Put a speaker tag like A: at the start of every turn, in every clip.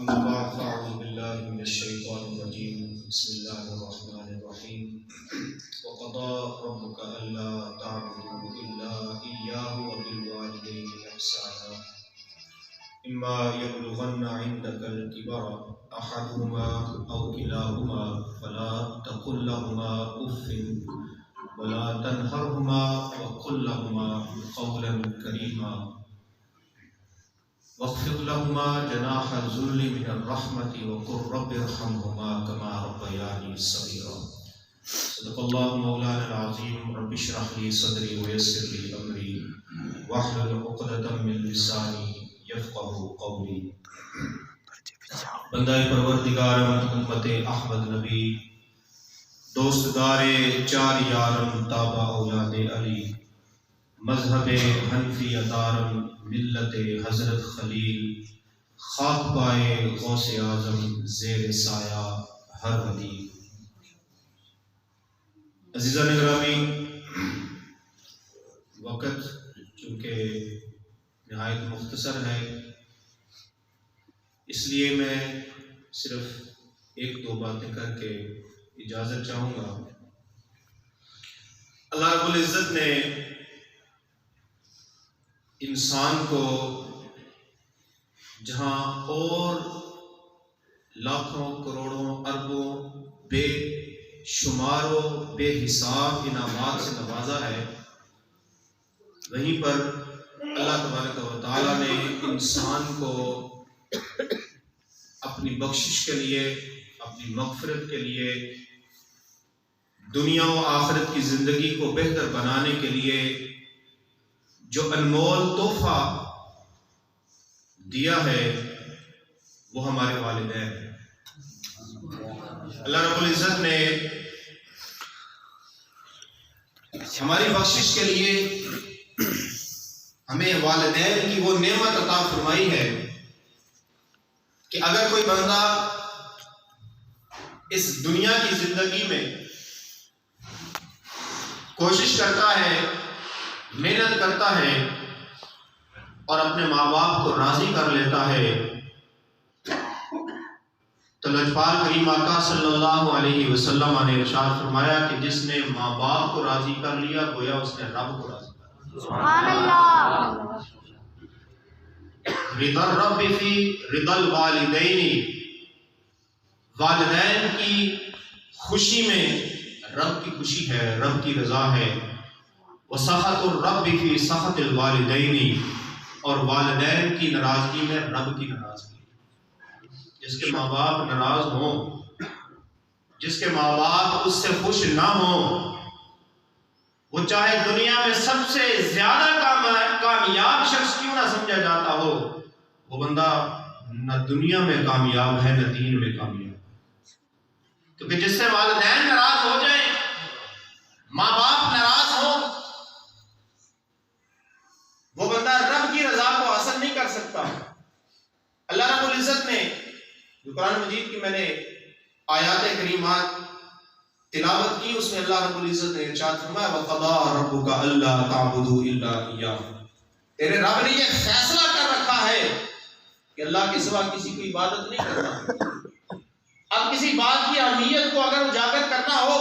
A: أما بعد فأعوذ بالله من الشيطان الرجيم بسم الله الرحمن الرحيم وقضى ربك ألا تعبدوا إلا إياه وبالوالدين إحسانا إما يبلغن عندك الكبر أحدهما أو كلاهما فلا تقل لهما أف ولا تنهرهما وقل لهما قولا كريما واخفض لهما جناح الذل من الرحمة وقل رب ارحمهما كما ربياني صغيرا صدق الله مولانا العظيم رب اشرح لي صدري ويسر لي أمري واحلل عقدة من لساني يفقهوا قولي بندہ پروردگارم امت احمد نبی دوستدار چار یارم تابع اولاد علی مذہب حنفی دارم ملت حضرت خلیل خاک پائے غوث اعظم زیر سایہ ہر ولی. عزیزان گرامی، وقت چونکہ نہایت مختصر ہے اس لیے میں صرف ایک دو باتیں کر کے اجازت چاہوں گا. اللہ رب العزت نے انسان کو جہاں اور لاکھوں کروڑوں اربوں بے شمار و بے حساب انعامات سے نوازا ہے، وہیں پر اللہ تبارک و تعالیٰ نے انسان کو اپنی بخشش کے لیے، اپنی مغفرت کے لیے، دنیا و آخرت کی زندگی کو بہتر بنانے کے لیے جو انمول تحفہ دیا ہے وہ ہمارے والدین ہیں. اللہ رب العزت نے ہماری بخشش کے لیے ہمیں والدین کی وہ نعمت عطا فرمائی ہے کہ اگر کوئی بندہ اس دنیا کی زندگی میں کوشش کرتا ہے، محنت کرتا ہے اور اپنے ماں باپ کو راضی کر لیتا ہے، تو لجپال کریم آقا صلی اللہ علیہ وسلم نے ارشاد فرمایا کہ جس نے ماں باپ کو راضی کر لیا گویا اس نے رب کو راضی کر لیا. سبحان اللہ. رضا الرب فی رضا الوالدین، والدین کی خوشی میں رب کی خوشی ہے، رب کی رضا ہے. وسخط الرب فی سخط الوالدین، اور والدین کی ناراضگی میں رب کی ناراضگی. جس کے ماں باپ ناراض ہوں، جس کے ماں باپ اس سے خوش نہ ہوں، وہ چاہے دنیا میں سب سے زیادہ کامیاب شخص کیوں نہ سمجھا جاتا ہو، وہ بندہ نہ دنیا میں کامیاب ہے نہ دین میں کامیاب. کیونکہ جس سے والدین ناراض ہو جائیں، ماں باپ ناراض ہوں، وہ بندہ رب کی رضا کو حاصل نہیں کر سکتا. اللہ رب العزت نے جو قرآن مجید کی میں نے آیات کریمات تلاوت کی، اس میں اللہ رب العزت نے ارشاد فرمایا وَقَضَىٰ رَبُّكَ أَلَّا تَعْبُدُوا إِلَّا إِيَّاهُ. تیرے رب نے یہ فیصلہ کر رکھا ہے کہ اللہ کے سوا کسی کو عبادت نہیں کرنا. اب کسی بات کی اہمیت کو اگر اجاگر کرنا ہو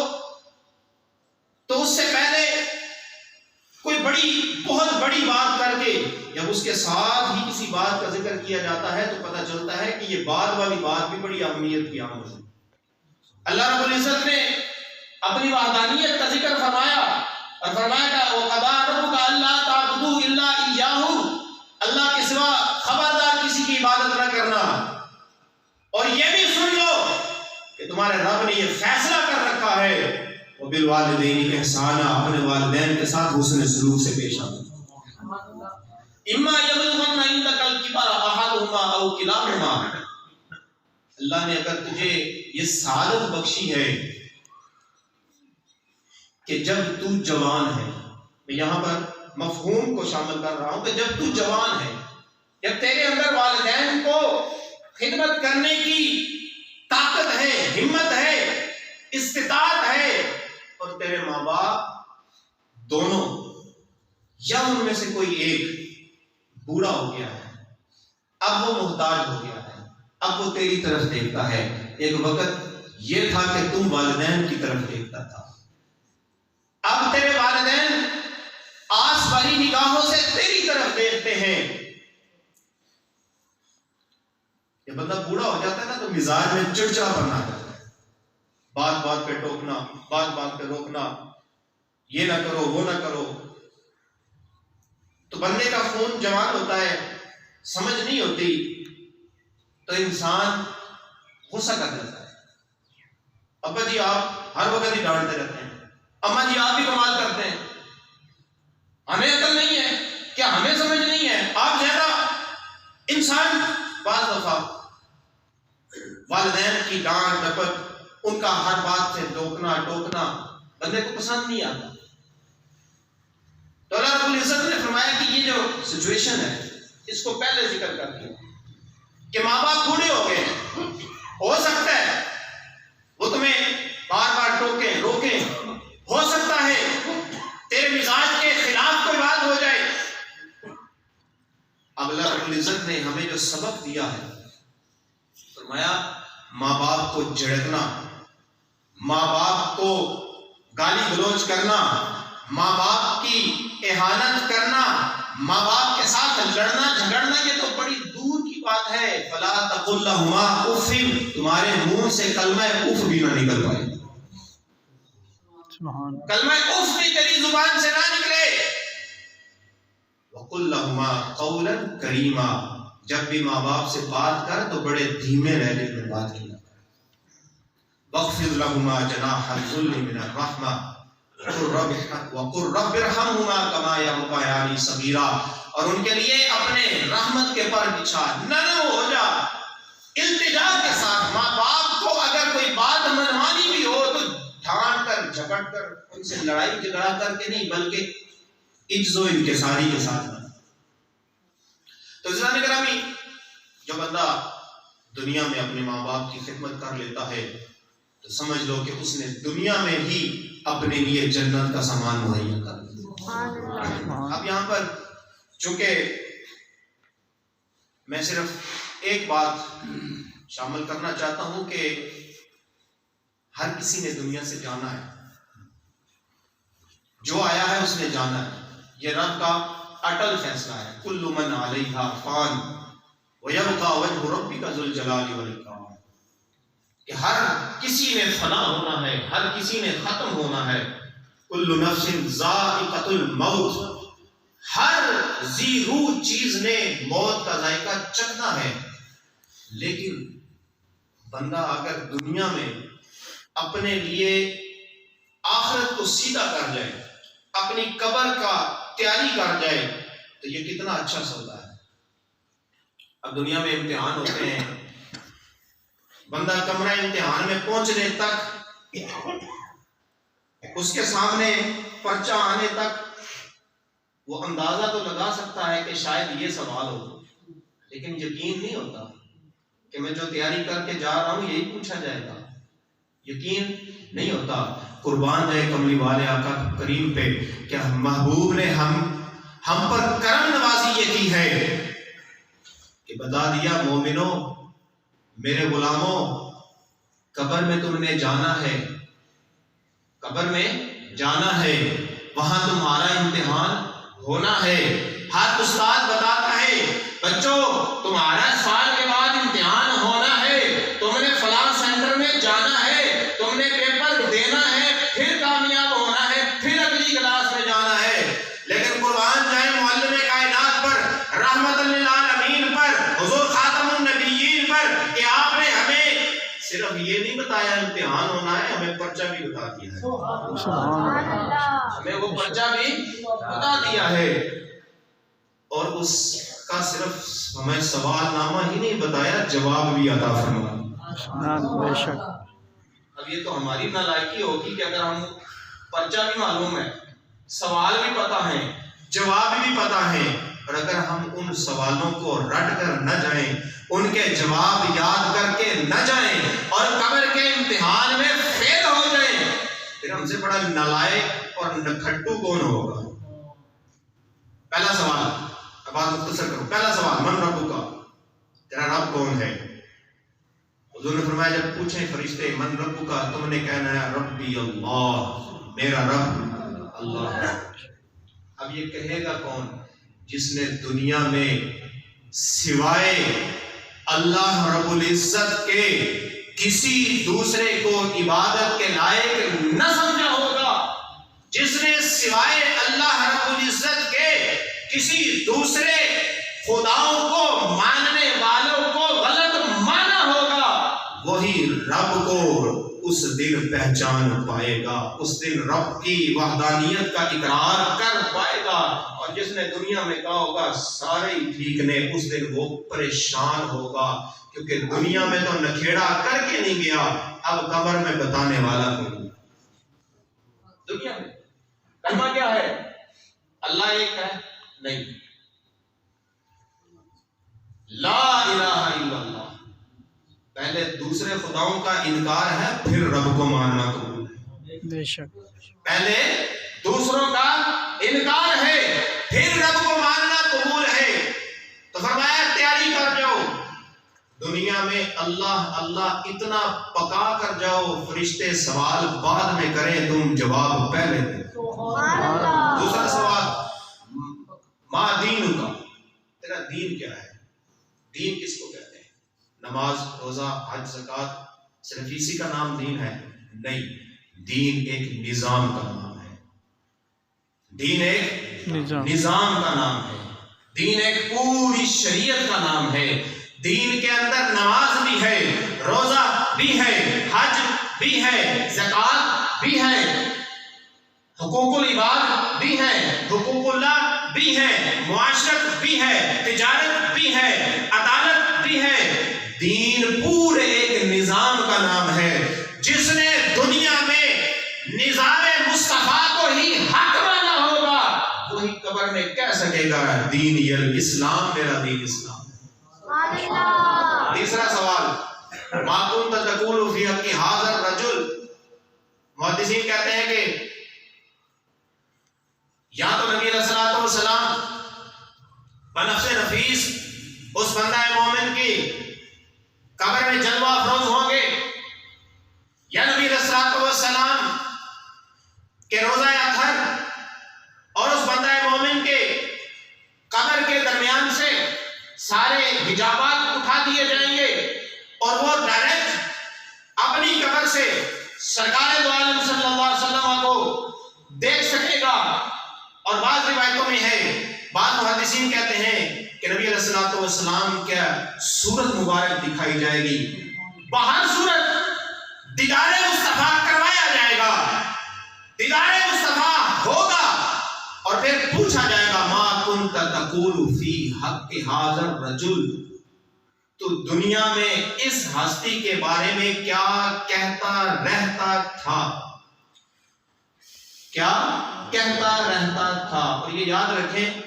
A: تو اس سے پہلے کوئی بہت بڑی بات کر کے جب اس کے ساتھ ہی کسی بات کا ذکر کیا جاتا ہے تو پتہ چلتا ہے کہ یہ بعد والی بات بھی بڑی اہمیت کی حامل ہے. اللہ رب العزت نے اپنی وحدانیت کا ذکر فرمایا اور فرمایا وَقَضَىٰ رَبُّكَ أَلَّا تَعْبُدُوا إِلَّا إِيَّاهُ، اللہ کے سوا خبردار کسی کی عبادت نہ کرنا. اور یہ بھی سن لو کہ تمہارے رب نے یہ فیصلہ کر رکھا ہے وَبِالْوَالِدَيْنِ إِحْسَانًا، اپنے والدین کے ساتھ حسن سلوک سے پیش آنا. إِمَّا يَبْلُغَنَّ عِندَكَ الْكِبَرَ أَحَدُهُمَا أَوْ كِلَاهُمَا، اللہ نے اگر تجھے یہ سعادت بخشی ہے کہ جب تو جوان ہے، میں یہاں پر مفہوم کو شامل کر رہا ہوں کہ جب تو جوان ہے، جب تیرے اندر والدین کو خدمت کرنے کی طاقت ہے، ہمت ہے، استطاعت ہے، اور تیرے ماں باپ دونوں یا ان میں سے کوئی ایک بوڑھا ہو گیا ہے، اب وہ محتاج ہو گیا ہے، اب وہ تیری طرف دیکھتا ہے. ایک وقت یہ تھا کہ تم والدین کی طرف دیکھتا تھا، اب تیرے والدین آس بھری نگاہوں سے تیری طرف دیکھتے ہیں. یہ بندہ بوڑھا ہو جاتا ہے نا تو مزاج میں چڑچڑا پن آ جاتا ہے، بات بات پہ ٹوکنا، بات بات پہ روکنا، یہ نہ کرو وہ نہ کرو. تو بندے کا خون جوان ہوتا ہے، سمجھ نہیں ہوتی تو انسان غصہ کر جاتا ہے. ابا جی آپ ہر وقت ہی ڈانٹتے رہتے ہیں، اما جی آپ بھی کمال کرتے ہیں، ہمیں عقل نہیں ہے کیا، ہمیں سمجھ نہیں ہے، آپ زیادہ. انسان بعض دفعہ والدین کی ڈانٹ ڈپٹ، ان کا ہر بات سے ٹوکنا بندے کو پسند نہیں آتا. تو اللہ رب العزت نے فرمایا کہ یہ جو سچویشن ہے اس کو پہلے ذکر کر دیا کہ ماں باپ بوڑھے ہو گئے، ہو سکتا ہے وہ تمہیں بار بار ٹوکیں روکیں، ہو سکتا ہے تیرے مزاج کے خلاف کوئی بات ہو جائے. اب اللہ رب العزت نے ہمیں جو سبق دیا ہے فرمایا ماں باپ کو جھڑکنا، ماں باپ کو گالی گلوچ کرنا، ماں باپ کی اہانت کرنا، ماں باپ کے ساتھ لڑنا جھگڑنا یہ تو بڑی دور کی بات ہے. فلا تقل لهما اف، تمہارے منہ سے کلمہ اف بھی نہ نکل پائے، کلمہ اف بھی تیری زبان سے نہ نکلے. وقل لهما قولا کریما، جب بھی ماں باپ سے بات کر تو بڑے دھیمے لہجے میں بات کیا. واخفض لهما جناح الذل من الرحمہ وقل رب ارحمهما كما ربياني صغيرا، اور ان کے لیے اپنے رحمت کے پر بچھا، نرم ہو جا التجا کے ساتھ. ماں باپ کو اگر کوئی بات منوانی بھی ہو تو ڈھانٹ کر جھگڑ کر ان سے لڑائی جھگڑا کر کے نہیں، بلکہ عجز و انکساری کے ساتھ. تو عزیزان گرامی، جو بندہ دنیا میں اپنے ماں باپ کی خدمت کر لیتا ہے تو سمجھ لو کہ اس نے دنیا میں ہی اپنے لیے جنت کا سامان مہیا کر لیا. اب یہاں پر چونکہ میں صرف ایک بات شامل کرنا چاہتا ہوں کہ ہر کسی نے دنیا سے جانا ہے، جو آیا ہے اس نے جانا ہے، یہ رب کا اٹل فیصلہ ہے. کل من علیہا فان ویبقى وجہ ربک ذو الجلال والاکرام، کہ ہر کسی نے فنا ہونا ہے، ہر کسی نے ختم ہونا ہے. کل نفس ذائقۃ الموت، ہر ذی روح چیز نے موت کا ذائقہ چکھنا ہے. لیکن بندہ اگر دنیا میں اپنے لیے آخرت کو سیدھا کر جائے، اپنی قبر کا تیاری کر جائے تو یہ کتنا اچھا سودا ہے. اب دنیا میں امتحان ہوتے ہیں، بندہ کمرہ امتحان میں پہنچنے تک، اس کے سامنے پرچہ آنے تک وہ اندازہ تو لگا سکتا ہے کہ شاید یہ سوال ہو، لیکن یقین نہیں ہوتا کہ میں جو تیاری کر کے جا رہا ہوں یہی پوچھا جائے گا. یقین نہیں ہوتا. قربان جائے کملی والے آقا کریم پہ کہ محبوب نے ہم پر کرم نوازی یہ کی ہے کہ بتا دیا مومنوں، میرے غلاموں، قبر میں تم نے جانا ہے، قبر میں جانا ہے، وہاں تمہارا امتحان ہونا ہے. ہر استاد بتاتا ہے بچوں تمہارا سال کے بعد امتحان ہونا ہے، تم نے فلاں سینٹر میں جانا ہے، تم نے پیپر دینا ہے، پھر کامیاب ہونا ہے، پھر اگلی کلاس میں جانا ہے. لیکن قربان جائے معلم کائنات پر، رحمت للعالمین پر، حضور خاتم النبیین پر، کہ آپ نے ہمیں صرف یہ نہیں بتایا امتحان ہونا ہے، ہمیں پرچہ بھی بتا دیا ہے. ہمیں وہ پرچہ بھی بتا دیا ہے، اور اس کا صرف ہمیں سوال نامہ ہی نہیں بتایا، جواب بھی عطا فرمایا. بے شک. اب یہ تو ہماری نالائکی ہوگی کہ اگر ہم پرچہ بھی معلوم ہے، سوال بھی پتہ ہے، جواب بھی پتہ ہے، اور اگر ہم ان سوالوں کو رٹ کر نہ جائیں، ان کے جواب یاد کر کے نہ جائیں اور قبر کے امتحان میں فیل ہو جائیں، پھر ہم سے بڑا نالائق اور نکھٹو کون ہوگا؟ پہلا سوال، اب بات مختصر کرو. پہلا سوال، من ربک، تیرا رب کون ہے؟ حضور نے فرمایا جب پوچھیں فرشتے من رب کا، تم نے کہنا ہے ربی اللہ، میرا رب اللہ ہے۔ اب یہ کہے گا کون؟ جس نے دنیا میں سوائے اللہ رب العزت کے کسی دوسرے کو عبادت کے لائق نہ سمجھا ہوگا، جس نے سوائے اللہ رب العزت کے کسی دوسرے خداؤں کو ماننے والوں کو غلط مانا ہوگا، وہی رب کو اس دن پہچان پائے گا، اس دن رب کی وحدانیت کا اقرار کر پائے گا۔ اور جس نے دنیا میں کہا ہوگا سارے ہی ٹھیک نے، اس دن وہ پریشان ہوگا، کیونکہ دنیا میں تو نکھیڑا کر کے نہیں گیا، اب قبر میں بتانے والا کوئی۔ دنیا میں کلمہ کیا ہے؟ اللہ ایک ہے نہیں، لا الہ الا اللہ۔ پہلے دوسرے خداؤں کا انکار ہے، پھر رب کو ماننا قبول ہے۔ بے شک پہلے دوسروں کا انکار ہے، پھر رب کو ماننا قبول ہے۔ تو فرمایا تیاری کر جاؤ، دنیا میں اللہ اللہ اتنا پکا کر جاؤ، فرشتے سوال بعد میں کریں، تم جواب پہلے دیں۔ دوسرا سوال ما دین کا، تیرا دین کیا ہے؟ دین کس کو کہتے ہیں؟ نماز، روزہ، حج، زکوٰۃ صرف اسی کا نام دین ہے؟ نہیں، دین ایک نظام کا نام ہے، دین ایک نظام کا نام ہے، دین ایک پوری شریعت کا نام ہے۔ دین کے اندر نماز بھی ہے، روزہ بھی ہے، حج بھی ہے، زکوٰۃ بھی ہے، حقوق العباد بھی ہے، حقوق اللہ بھی ہے، معاشرت بھی ہے، تجارت بھی ہے، عدالت بھی ہے۔ دین پورے ایک نظام کا نام ہے۔ جس نے دنیا میں نظام مصطفیٰ کو ہی حق مانا ہوگا، وہی قبر میں کہہ سکے گا دین الاسلام، میرا دین اسلام ہے۔ تیسرا سوال ما كنت تقول في حق هذا الرجل، محدثین کہتے ہیں کہ یا تو نبی علیہ الصلوۃ والسلام بنفس نفیس اس بندہ مومن کی قبر میں جلوہ افروز ہوں گے، یا نبی علیہ الصلوۃ والسلام کے روزہ اطہر اور اس بندہ مومن کے قبر کے درمیان سے سارے حجابات اٹھا دیے جائیں گے اور وہ ڈائریکٹ اپنی قبر سے سرکار دو عالم صلی اللہ علیہ وسلم کو دیکھ سکے گا۔ اور بعض روایتوں میں ہے، بعض محدثین کہتے ہیں کہ نبی علیہ الصلوۃ والسلام کا صورت مبارک دکھائی جائے گی، باہر صورت دیدار مصطفیٰ کروایا جائے گا، دیدار مصطفیٰ ہوگا، اور پھر پوچھا جائے گا ما كنت تقول في حق هذا الرجل، تو دنیا میں اس ہستی کے بارے میں کیا کہتا رہتا تھا، کیا کہتا رہتا تھا۔ اور یہ یاد رکھیں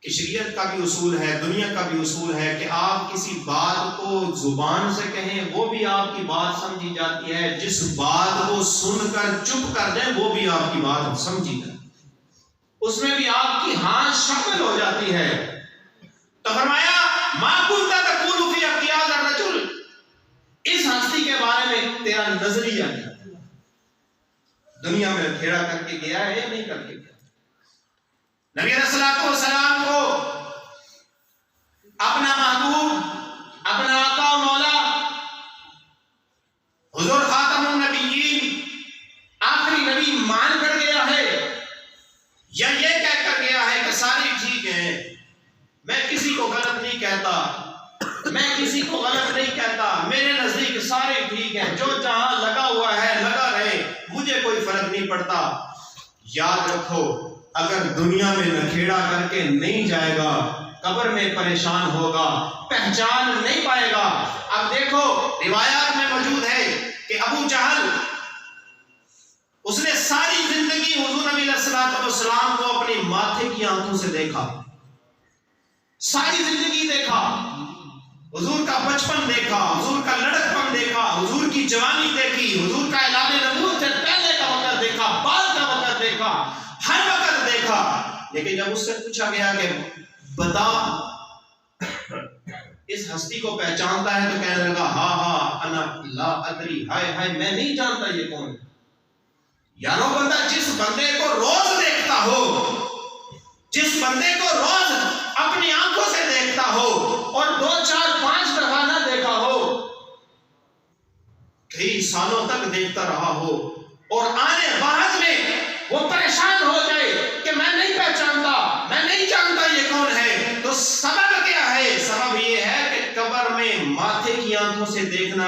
A: کہ شریعت کا بھی اصول ہے، دنیا کا بھی اصول ہے کہ آپ کسی بات کو زبان سے کہیں وہ بھی آپ کی بات سمجھی جاتی ہے، جس بات کو سن کر چپ کر جائیں وہ بھی آپ کی بات سمجھی جاتی ہے، اس میں بھی آپ کی ہاں شامل ہو جاتی ہے۔ تو فرمایا ما كنت تقول في حق هذا الرجل، اس ہستی کے بارے میں تیرا نظریہ کیا، دنیا میں کھیڑا کر کے گیا ہے یا نہیں کر کے گیا؟ نبی علیہ الصلوۃ والسلام کو اپنا محبوب، اپنا آقا و مولا، حضور خاتم النبیین، آخری نبی مان کر گیا ہے، یا یہ کہہ کر گیا ہے کہ سارے ٹھیک ہیں، میں کسی کو غلط نہیں کہتا، میں کسی کو غلط نہیں کہتا، میرے نزدیک سارے ٹھیک ہیں، جو جہاں لگا ہوا ہے لگا رہے، مجھے کوئی فرق نہیں پڑتا۔ یاد رکھو اگر دنیا میں نکھیڑا کر کے نہیں جائے گا، قبر میں پریشان ہوگا، پہچان نہیں پائے گا۔ اب دیکھو روایات میں موجود ہے کہ ابو جہل، اس نے ساری زندگی حضور نبی علیہ الصلوۃ والسلام کو اپنی ماتھے کی آنکھوں سے دیکھا، ساری زندگی دیکھا، حضور کا بچپن دیکھا، حضور کا لڑکپن دیکھا، حضور کی جوانی دیکھی، حضور کا اعلان نبوت سے پہلے کا وقت دیکھا، بعد کا وقت دیکھا، ہر وقت دیکھا۔ لیکن جب اس سے پوچھا گیا کہ بتا اس ہستی کو پہچانتا ہے، تو کہنے لگا ہاں ہاں لا ادری، ہائے ہائے میں نہیں جانتا یہ کون ہے۔ یارو بندہ جس بندے کو روز دیکھتا ہو، جس بندے کو روز اپنی آنکھوں سے دیکھتا ہو اور 2 4 5 دفعہ نہ دیکھا ہو، کئی سالوں تک دیکھتا رہا ہو، اور آنے بعد میں وہ پریشان ہو جائے کہ میں نہیں پہچانتا، میں نہیں جانتا یہ کون ہے، تو سبب کیا ہے؟ سبب یہ ہے کہ قبر میں ماتھے کی آنکھوں سے دیکھنا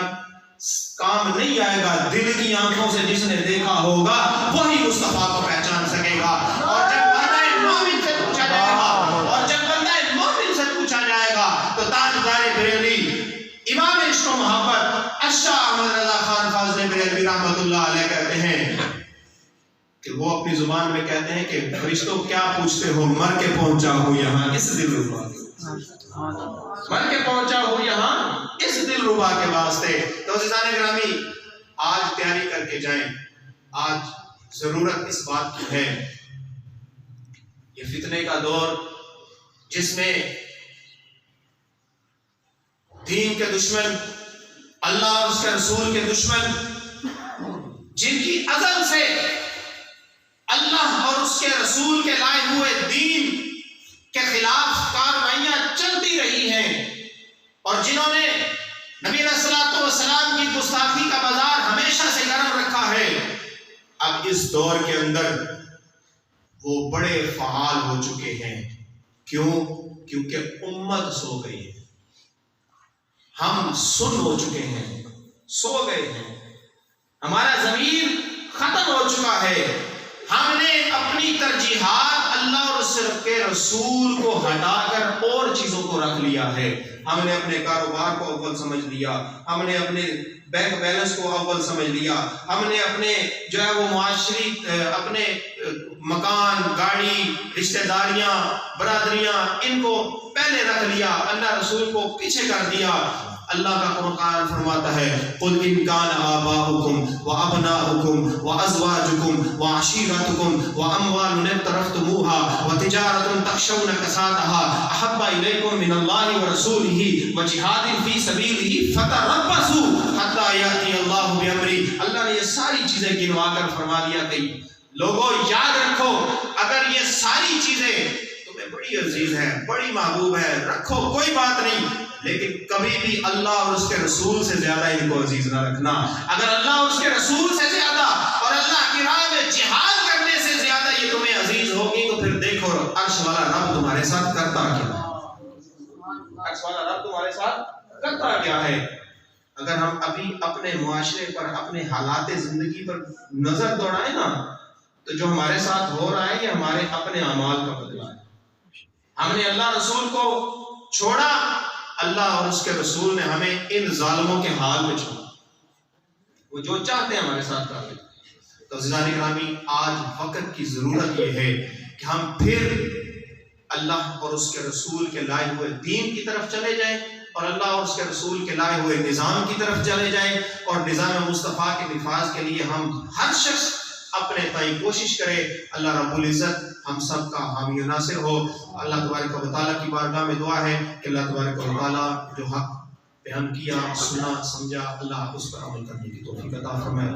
A: کام نہیں آئے گا، دل کی آنکھوں سے جس نے دیکھا ہوگا وہی مصطفیٰ کو پہچان سکے گا۔ اور جب بندہ مومن سے پوچھا جائے گا، اور جب بندہ مومن سے پوچھا جائے گا تو تاجدار بریلوی امام عشق و محبت اشاہ احمد رضا خان فاضل بریلوی رحمۃ اللہ علیہ کہتے ہیں کہ وہ اپنی زبان میں کہتے ہیں کہ فرشتوں کیا پوچھتے ہو، مر کے پہنچا ہوں یہاں اس دل ربا، مر کے پہنچا ہوں یہاں اس دل ربا کے واسطے۔ تو عزیزان گرامی، آج تیاری کر کے جائیں، آج ضرورت اس بات کی ہے، یہ فتنے کا دور جس میں دین کے دشمن، اللہ اور اس کے رسول کے دشمن، جن کی ازل سے اللہ اور اس کے رسول کے لائے ہوئے دین کے خلاف کارروائیاں چلتی رہی ہیں، اور جنہوں نے نبی علیہ الصلوۃ والسلام کی گستاخی کا بازار ہمیشہ سے گرم رکھا ہے، اب اس دور کے اندر وہ بڑے فعال ہو چکے ہیں۔ کیوں؟ کیونکہ امت سو گئی ہے، ہم سن ہو چکے ہیں، سو گئے ہیں، ہمارا ضمیر ختم ہو چکا ہے، ہم نے اپنی ترجیحات اللہ اور اس کے رسول کو ہٹا کر اور چیزوں کو رکھ لیا ہے۔ ہم نے اپنے کاروبار کو اول سمجھ لیا، ہم نے اپنے بینک بیلنس کو اول سمجھ لیا، ہم نے اپنے جو ہے وہ معاشری اپنے مکان، گاڑی، رشتہ داریاں، برادریاں، ان کو پہلے رکھ لیا، اللہ رسول کو پیچھے کر دیا۔ اللہ کا قرآن فرماتا ہے قُلْ إِنْ كَانَ آبَاؤُكُمْ وَأَبْنَاؤُكُمْ وَأَزْوَاجُكُمْ وَعَشِيرَتُكُمْ وَأَمْوَالٌ اقْتَرَفْتُمُوهَا وَتِجَارَةٌ تَخْشَوْنَ كَسَادَهَا أَحَبَّ إِلَيْكُمْ مِنَ اللَّهِ وَرَسُولِهِ وَجِهَادٍ فِي سَبِيلِهِ فَتَرَبَّصُوا حَتَّى يَأْتِيَ اللَّهُ بِأَمْرِهِ۔ اللہ نے یہ ساری چیزیں گنوا کر فرما دیا کہ لوگوں یاد رکھو، اگر یہ ساری چیزیں تمہیں بڑی عزیز ہے، بڑی محبوب ہے، رکھو، کوئی بات نہیں، لیکن کبھی بھی اللہ اور اس کے رسول سے زیادہ ان کو عزیز نہ رکھنا۔ اگر اللہ اور اس کے رسول سے زیادہ اور اللہ کی راہ میں جہاد کرنے سے زیادہ یہ تمہیں عزیز ہوگی تو پھر دیکھو عرش والا رب تمہارے ساتھ کرتا کیا، عرش والا رب تمہارے ساتھ کرتا کیا ہے۔ اگر ہم ابھی اپنے معاشرے پر، اپنے حالات زندگی پر نظر دوڑائیں نا، تو جو ہمارے ساتھ ہو رہا ہے یہ ہمارے اپنے اعمال کا بدلہ ہے۔ ہم نے اللہ رسول کو چھوڑا، اللہ اور اس کے رسول نے ہمیں ان ظالموں کے حال میں چھوڑا، وہ جو چاہتے ہیں ہمارے ساتھ کر لیں۔ تو عزیزان گرامی، آج وقت کی ضرورت یہ ہے کہ ہم پھر اللہ اور اس کے رسول کے لائے ہوئے دین کی طرف چلے جائیں، اور اللہ اور اس کے رسول کے لائے ہوئے نظام کی طرف چلے جائیں، اور نظام مصطفیٰ کے نفاذ کے لیے ہم ہر شخص اپنے تئیں کوشش کرے۔ اللہ رب العزت ہم سب کا حامی و ناصر ہو۔ اللہ تبارک و تعالیٰ کی بارگاہ میں دعا ہے کہ اللہ تبارک و تعالیٰ جو حق بیان کیا، سنا، سمجھا، اللہ اس پر عمل کرنے کی توفیق عطا فرمائے۔